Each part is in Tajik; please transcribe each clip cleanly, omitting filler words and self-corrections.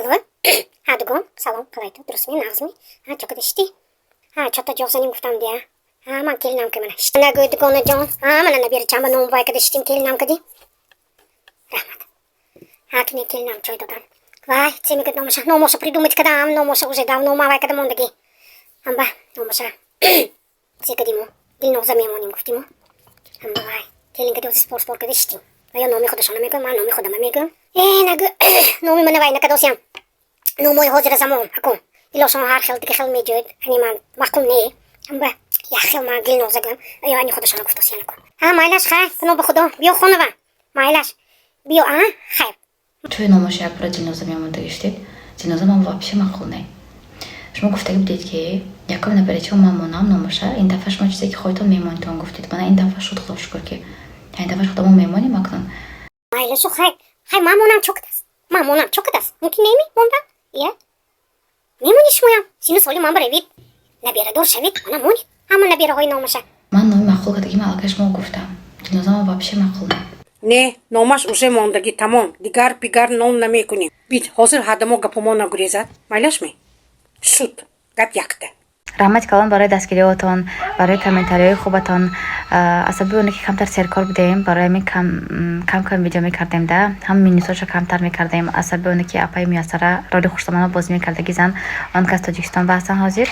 Алло. Дугон, салом, қалайду, дурустми, нағзми? Чо кадишти? Чо-то ҷовзаним гуфтам дия. Ман келинам ки мана. Нагӯй дугонаҷон. Мана набери чамба номбай кадиштим келинам кади. Раҳмат. Туни келинам чой додан. Вай, че мегӯяд номаша? Номаша придумать кадам, номаша уже давно мавай када мондаги. Амба, номаша. Че кадимо? Дилноза мемоним гуфтимо. Амба вай, келин кади спор кадиштим. Я номи худашона мегӯям, ман номи худама мегӯям. Нагӯ, номи мана вай накадосиям. Номои ҳозира замон, ҳакун. Илошон ҳар хел дига хел меҷӯяд. Ани ман мақул не. Амба, яхел ман дилноза гӯям. Я ани худашона гуфтосиям накун. Майлаш хай, куно ба худо. Биё хонава. Майлаш. Биё, хайр. توی نمایش یک برای جنازه میامون داشتید جنازه من واپسی مقبول نه شما گفتگی بدید که یکم نبریچه من مونم نمایشه این دفعه شما چیزی که خودتون میمونتون گفتید من این دفعه شد خدا شکر که این دفعه خودمون میمونیم مکنون مایلشو خیر مامونم چوکداست ممکن نمی موندم یا میمونی شمایم سینو سالی من بروید نبیره دور شوید من مونید همون نبیره های نمایشه من نمی مقبول کردگی من الکه شما گفتم جنازه من واپسی مقبول نه Не, номаш уже мондаги тамом. Дигар пигар нон намекунем. Бит, ҳозир ҳадамо гапомо нагурезад. Майлашми? Шуд. Гап якта. رحمت کلام برای دستگیریاتون برای کامنتاریهای خوبتون عصبی اونه که کمتر سرکار بدیم برای می کم ویدیو میکردیم ده هم مینیسوش کمتر میکردیم عصبی اونه که اپای میاسره رادیو خوشتمانا باز میکردگی زن آن که از تاجیکستان هستن حاضر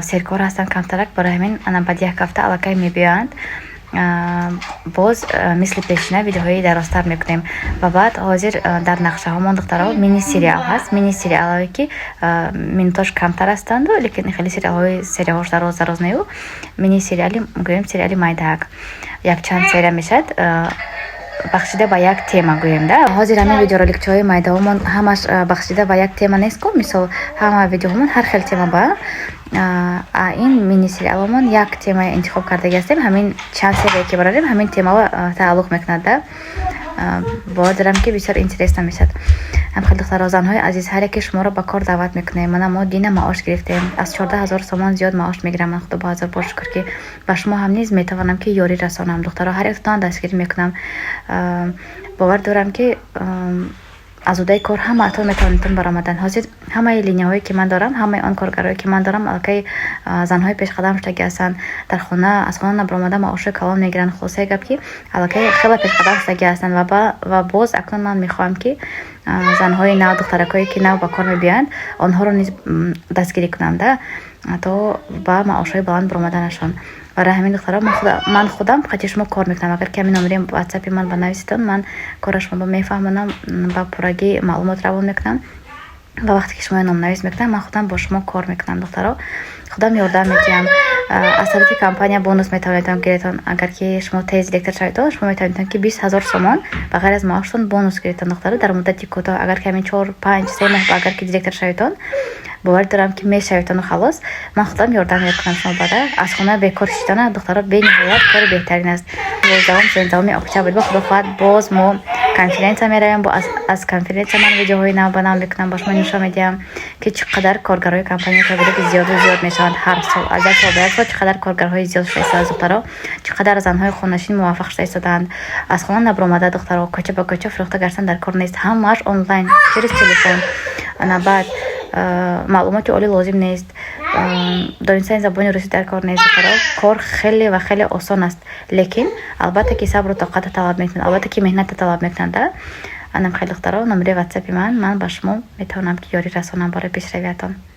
سرکار هستن کمترک برای همین انا بعد یک هفته علاقه میبیاند باز مثل پیشینه ویدیوهای درازتر میکنیم و بعد حاضر در نقشه همون دخترها مینی سریال هست مینی سریال هایی که مینوتاش کمتر هستند لیکن خیلی سریالش دراز نیو مینی سریالی میگوییم سریالی مایدهک یک چند سری میشد بخشیده با یک تیما گویم ده حاضر همین ویدیورولکچه های مایده همون همش بخشیده با یک تیما نیست که مثال همه ویدیو همون هر خیلی تیما با این مینی سریال همون یک تیما انتخاب کرده هستیم همین چند سری که براریم همین تیما تعلق میکند ده باورم که بسیار اینترست میشد هم خیلی دختر زنهای عزیز هر یک شما رو به کار دعوت میکنه من ما دین معاش گرفتیم از 14000 تومان زیاد معاش میگیرم من خدا با هزار بار شکر که به شما هم نیز میتوانم که یاری رسانم دخترها هر یکتان دستگیری میکنم باور دارم که از اودای کار همه اتون میتونن برآمدن حاضر همه لینیاهایی که من دارم همه آن کارگرایی که من دارم الکی زنهای پیش قدم شدگی هستن در خونه از خونه نبرآمده معاش کلام میگیرن خلاصه گپ که الکی خیلی پیش قدم شدگی هستن و باز اکنون من میخوام که زنهای نو دخترکایی که نو با کار میبیاند آنها رو نیز دستگیری کنم ده تا با معاشهای بلند برآمدنشان برای همین دخترها من خودم خاطر شما کار میکنم اگر کمی نمره واتساپ من بنویسید من کارش رو میفهمونم با پرگی معلومات روان میکنم و وقتی که شما نام نویس میکنم من خودم با شما کار میکنم دخترها خودم یاردم میدم از طریق کمپانی بونوس میتونید گیرتون اگر که شما تیز دیکتر شوید شما میتونید که 20000 تومان به غیر از معاشتون بونوس گیرتون دخترها در مدت کوتاه اگر که همین 4 5 3 ماه اگر که دیکتر شوید باور دارم که میشوید خلاص من خودم یاردم میکنم شما بعد از خونه بیکار شدن دخترها به نهایت کار بهترین است دوام اپچا بود خدا خواهد باز ما کنفرانس میریم با از کنفرانس من ویدیوهای نو بنام میکنم باش من نشون میدم که چقدر کارگرای کمپانی که زیاد میشن هر سال از یک سال به یک سال چقدر کارگرهای زیاد شده از دخترها چقدر زنهای خونشین موفق شدند از خونه نبرآمده دخترها کوچه به کوچه فروخته گشتن در کار نیست همش آنلاین через تلفن انا بعد معلومات عالی لازم نیست دانستن زبان روسی در کار نیست کار خیلی و خیلی آسان است لیکن البته که صبر و طاقت طلب میکنه البته که مهنت طلب میکنه انا خیلی دخترها نمره واتساپ من با شما میتونم که یاری رسانم برای پیشرویتون